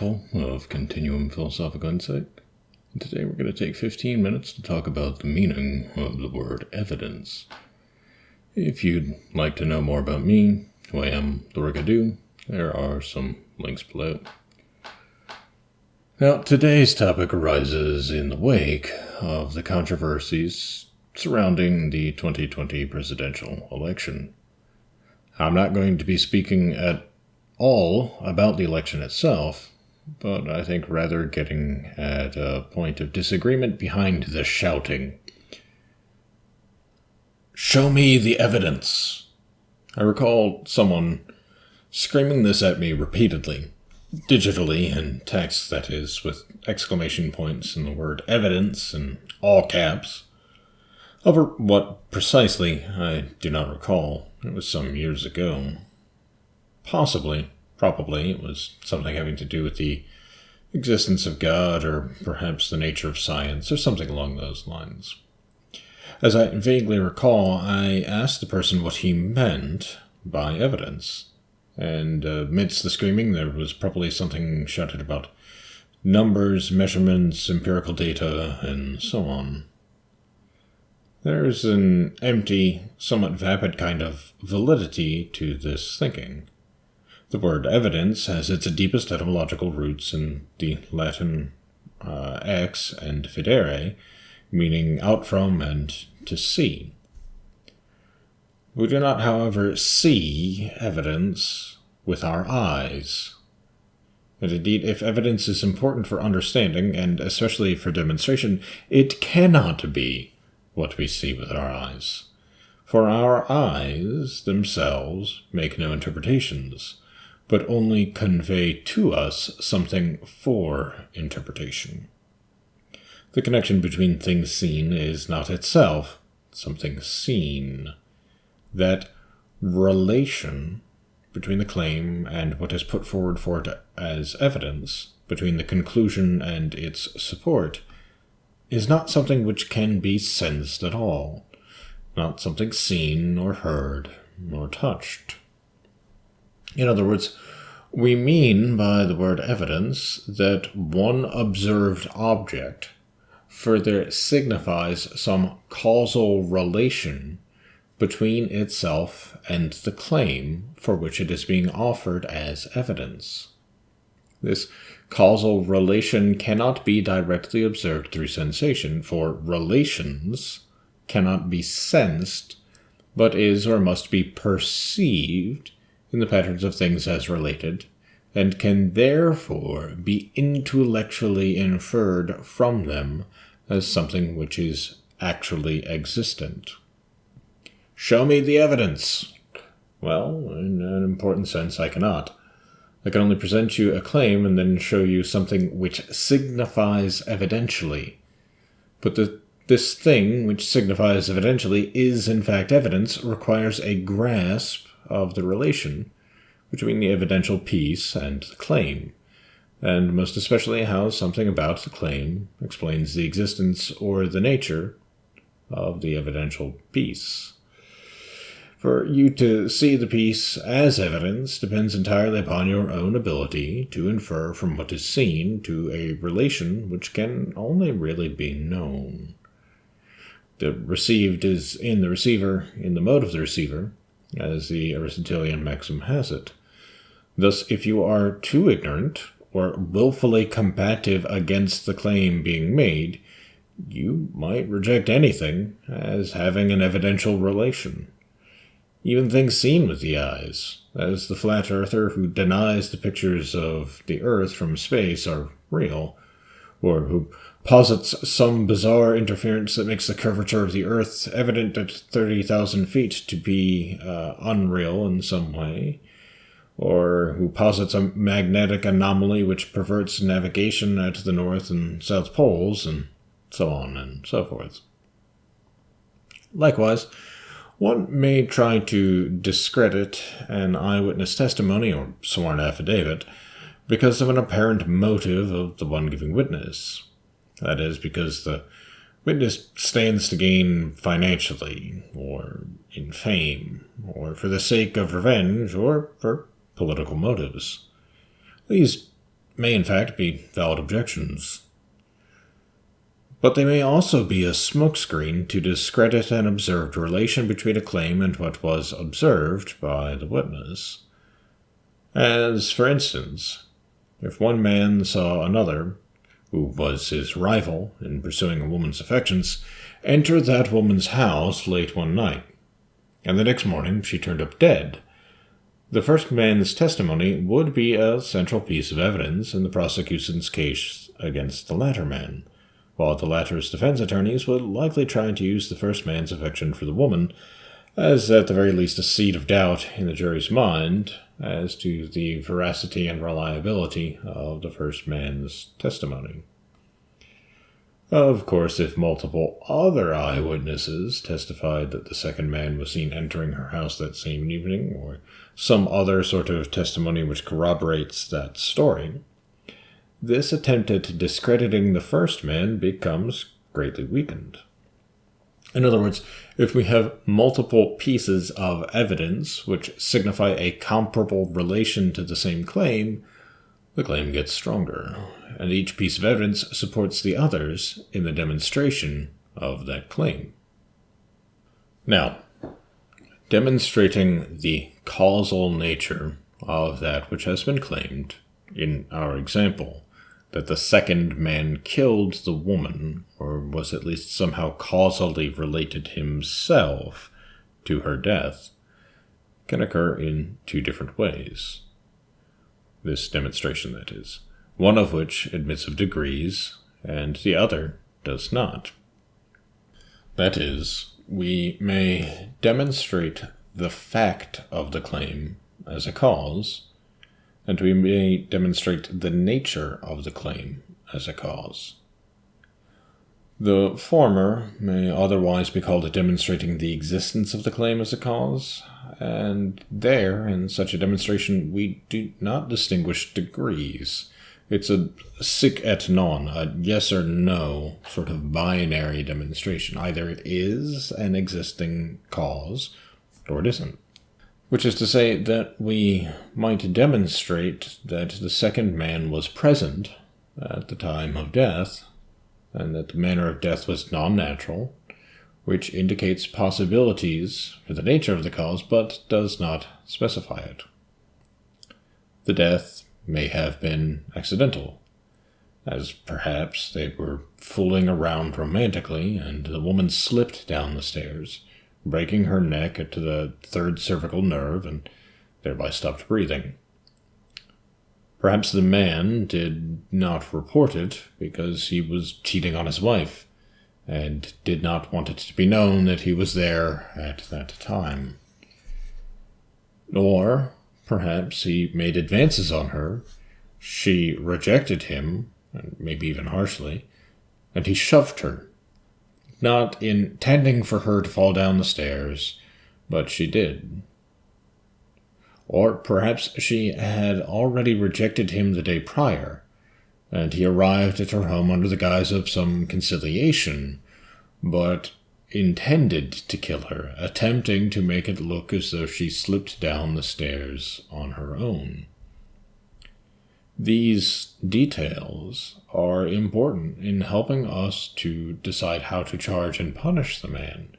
example of continuum philosophical insight. And today we're going to take 15 minutes to talk about the meaning of the word evidence. If you'd like to know more about me, who I am, the work I do, there are some links below. Now, today's topic arises in the wake of the controversies surrounding the 2020 presidential election. I'm not going to be speaking at all about the election itself, but I think rather getting at a point of disagreement behind the shouting. Show me the evidence. I recall someone screaming this at me repeatedly, digitally in text, that is, with exclamation points and the word evidence in all caps. Over what precisely, I do not recall. It was some years ago. Probably, it was something having to do with the existence of God, or perhaps the nature of science, or something along those lines. As I vaguely recall, I asked the person what he meant by evidence, and amidst the screaming there was probably something shouted about numbers, measurements, empirical data, and so on. There's an empty, somewhat vapid kind of validity to this thinking. The word evidence has its deepest etymological roots in the Latin ex and videre, meaning out from and to see. We do not, however, see evidence with our eyes. And indeed, if evidence is important for understanding, and especially for demonstration, it cannot be what we see with our eyes. For our eyes themselves make no interpretations, but only convey to us something for interpretation. The connection between things seen is not itself something seen. That relation between the claim and what is put forward for it as evidence, between the conclusion and its support, is not something which can be sensed at all, not something seen or heard or touched. In other words, we mean by the word evidence that one observed object further signifies some causal relation between itself and the claim for which it is being offered as evidence. This causal relation cannot be directly observed through sensation, for relations cannot be sensed, but is or must be perceived in the patterns of things as related, and can therefore be intellectually inferred from them as something which is actually existent. Show me the evidence. Well, in an important sense, I cannot. I can only present you a claim and then show you something which signifies evidentially. But this thing which signifies evidentially is in fact evidence requires a grasp of the relation between the evidential piece and the claim, and most especially how something about the claim explains the existence or the nature of the evidential piece. For you to see the piece as evidence depends entirely upon your own ability to infer from what is seen to a relation which can only really be known. The received is in the receiver, in the mode of the receiver, as the Aristotelian maxim has it. Thus, if you are too ignorant or willfully combative against the claim being made, you might reject anything as having an evidential relation. Even things seen with the eyes, as the flat earther who denies the pictures of the Earth from space are real, or who posits some bizarre interference that makes the curvature of the Earth evident at 30,000 feet to be unreal in some way, or who posits a magnetic anomaly which perverts navigation at the North and South Poles, and so on and so forth. Likewise, one may try to discredit an eyewitness testimony or sworn affidavit because of an apparent motive of the one giving witness. That is, because the witness stands to gain financially, or in fame, or for the sake of revenge, or for political motives. These may in fact be valid objections. But they may also be a smokescreen to discredit an observed relation between a claim and what was observed by the witness. As, for instance, if one man saw another, who was his rival in pursuing a woman's affections, enter that woman's house late one night, and the next morning she turned up dead, the first man's testimony would be a central piece of evidence in the prosecution's case against the latter man, while the latter's defense attorneys would likely try to use the first man's affection for the woman as at the very least a seed of doubt in the jury's mind as to the veracity and reliability of the first man's testimony. Of course, if multiple other eyewitnesses testified that the second man was seen entering her house that same evening, or some other sort of testimony which corroborates that story, this attempt at discrediting the first man becomes greatly weakened. In other words, if we have multiple pieces of evidence which signify a comparable relation to the same claim, the claim gets stronger, and each piece of evidence supports the others in the demonstration of that claim. Now, demonstrating the causal nature of that which has been claimed, in our example, that the second man killed the woman, or was at least somehow causally related himself to her death, can occur in two different ways. This demonstration, that is, one of which admits of degrees, and the other does not. That is, we may demonstrate the fact of the claim as a cause, and we may demonstrate the nature of the claim as a cause. The former may otherwise be called demonstrating the existence of the claim as a cause, and there, in such a demonstration, we do not distinguish degrees. It's a sic et non, a yes or no sort of binary demonstration. Either it is an existing cause, or it isn't. Which is to say that we might demonstrate that the second man was present at the time of death, and that the manner of death was non-natural, which indicates possibilities for the nature of the cause, but does not specify it. The death may have been accidental, as perhaps they were fooling around romantically, and the woman slipped down the stairs, breaking her neck to the third cervical nerve, and thereby stopped breathing. Perhaps the man did not report it because he was cheating on his wife, and did not want it to be known that he was there at that time. Or perhaps he made advances on her, she rejected him, and maybe even harshly, and he shoved her, not intending for her to fall down the stairs, but she did. Or perhaps she had already rejected him the day prior, and he arrived at her home under the guise of some conciliation, but intended to kill her, attempting to make it look as though she slipped down the stairs on her own. These details are important in helping us to decide how to charge and punish the man,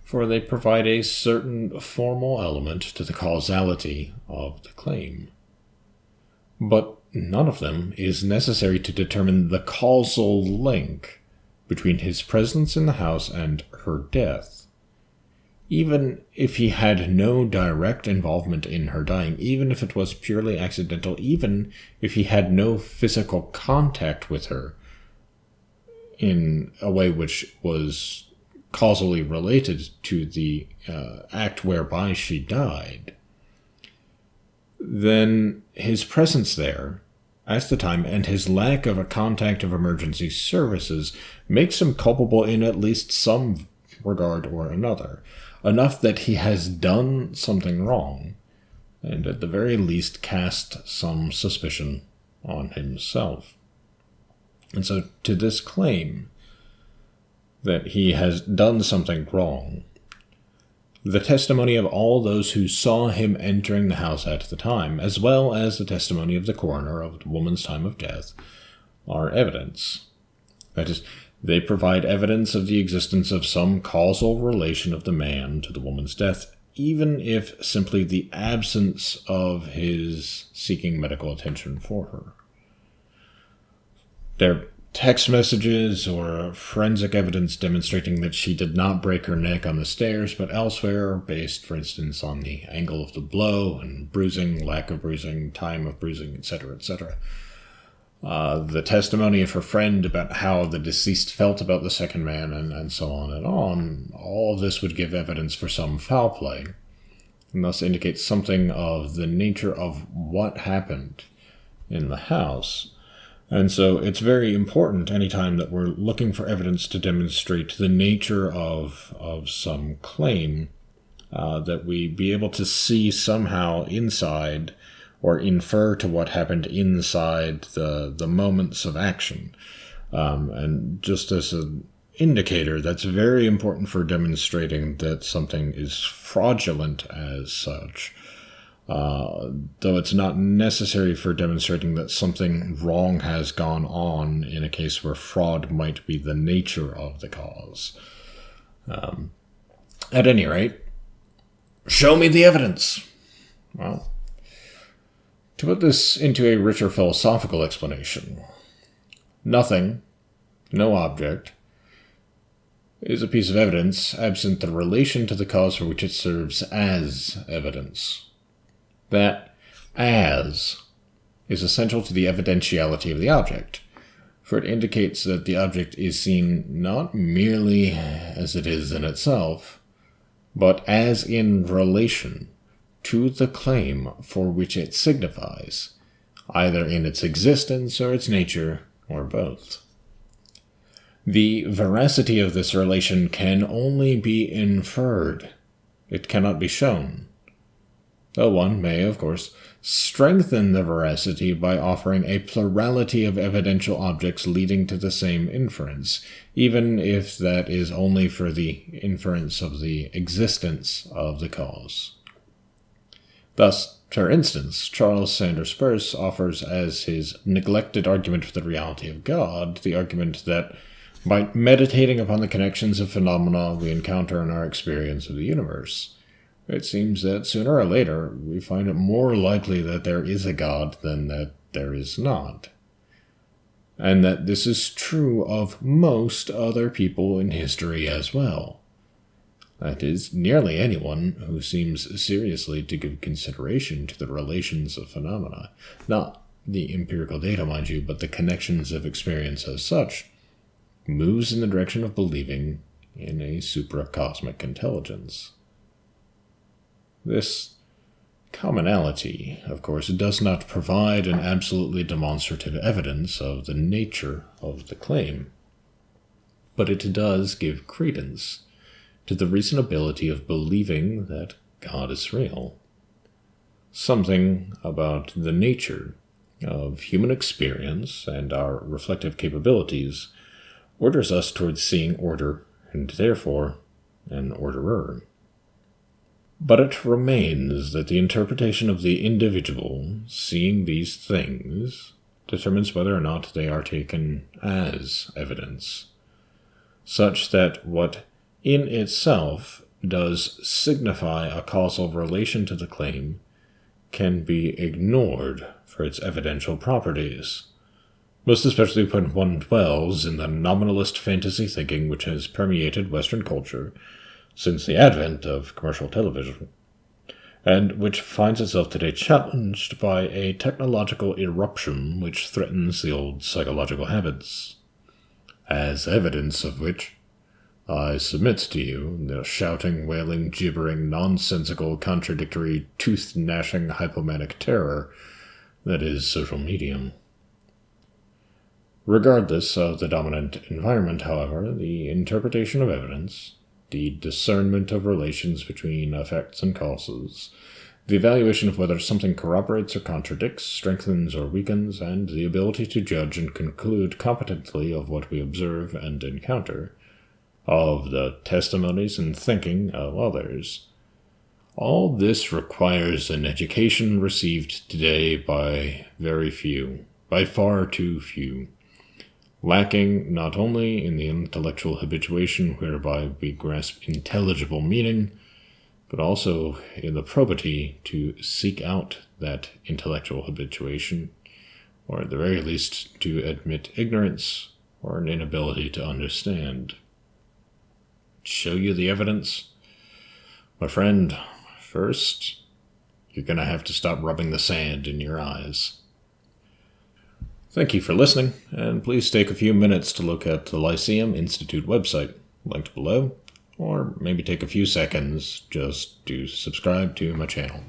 for they provide a certain formal element to the causality of the claim. But none of them is necessary to determine the causal link between his presence in the house and her death. Even if he had no direct involvement in her dying, even if it was purely accidental, even if he had no physical contact with her in a way which was causally related to the act whereby she died, then his presence there at the time and his lack of a contact of emergency services makes him culpable in at least some regard or another, enough that he has done something wrong, and at the very least cast some suspicion on himself. And so to this claim that he has done something wrong, the testimony of all those who saw him entering the house at the time, as well as the testimony of the coroner of the woman's time of death, are evidence. That is, they provide evidence of the existence of some causal relation of the man to the woman's death, even if simply the absence of his seeking medical attention for her. Their text messages or forensic evidence demonstrating that she did not break her neck on the stairs, but elsewhere, based, for instance, on the angle of the blow and bruising, lack of bruising, time of bruising, etc., etc. The testimony of her friend about how the deceased felt about the second man, and so on and on, all of this would give evidence for some foul play, and thus indicate something of the nature of what happened in the house. And so it's very important anytime that we're looking for evidence to demonstrate the nature of some claim, that we be able to see somehow inside or infer to what happened inside the moments of action. And just as an indicator, that's very important for demonstrating that something is fraudulent as such. Though it's not necessary for demonstrating that something wrong has gone on in a case where fraud might be the nature of the cause. At any rate, show me the evidence. Well, to put this into a richer philosophical explanation, nothing, no object, is a piece of evidence absent the relation to the cause for which it serves as evidence. That as is essential to the evidentiality of the object, for it indicates that the object is seen not merely as it is in itself, but as in relation to the claim for which it signifies, either in its existence or its nature, or both. The veracity of this relation can only be inferred. It cannot be shown. Though one may, of course, strengthen the veracity by offering a plurality of evidential objects leading to the same inference, even if that is only for the inference of the existence of the cause. Thus, for instance, Charles Sanders Peirce offers as his neglected argument for the reality of God the argument that by meditating upon the connections of phenomena we encounter in our experience of the universe, it seems that sooner or later we find it more likely that there is a God than that there is not. And that this is true of most other people in history as well. That is, nearly anyone who seems seriously to give consideration to the relations of phenomena, not the empirical data, mind you, but the connections of experience as such, moves in the direction of believing in a supracosmic intelligence. This commonality, of course, does not provide an absolutely demonstrative evidence of the nature of the claim, but it does give credence to the reasonability of believing that God is real. Something about the nature of human experience and our reflective capabilities orders us towards seeing order, and therefore an orderer. But it remains that the interpretation of the individual seeing these things determines whether or not they are taken as evidence, such that what in itself does signify a causal relation to the claim can be ignored for its evidential properties, most especially when one dwells in the nominalist fantasy thinking which has permeated Western culture since the advent of commercial television, and which finds itself today challenged by a technological eruption which threatens the old psychological habits, as evidence of which I submit to you the shouting, wailing, gibbering, nonsensical, contradictory, tooth-gnashing, hypomanic terror that is social media. Regardless of the dominant environment, however, the interpretation of evidence, the discernment of relations between effects and causes, the evaluation of whether something corroborates or contradicts, strengthens or weakens, and the ability to judge and conclude competently of what we observe and encounter, of the testimonies and thinking of others, All this requires an education received today by very few, by far too few, lacking not only in the intellectual habituation whereby we grasp intelligible meaning, but also in the probity to seek out that intellectual habituation, or at the very least to admit ignorance or an inability to understand. Show you the evidence? My friend, first, you're going to have to stop rubbing the sand in your eyes. Thank you for listening, and please take a few minutes to look at the Lyceum Institute website, linked below, or maybe take a few seconds just to subscribe to my channel.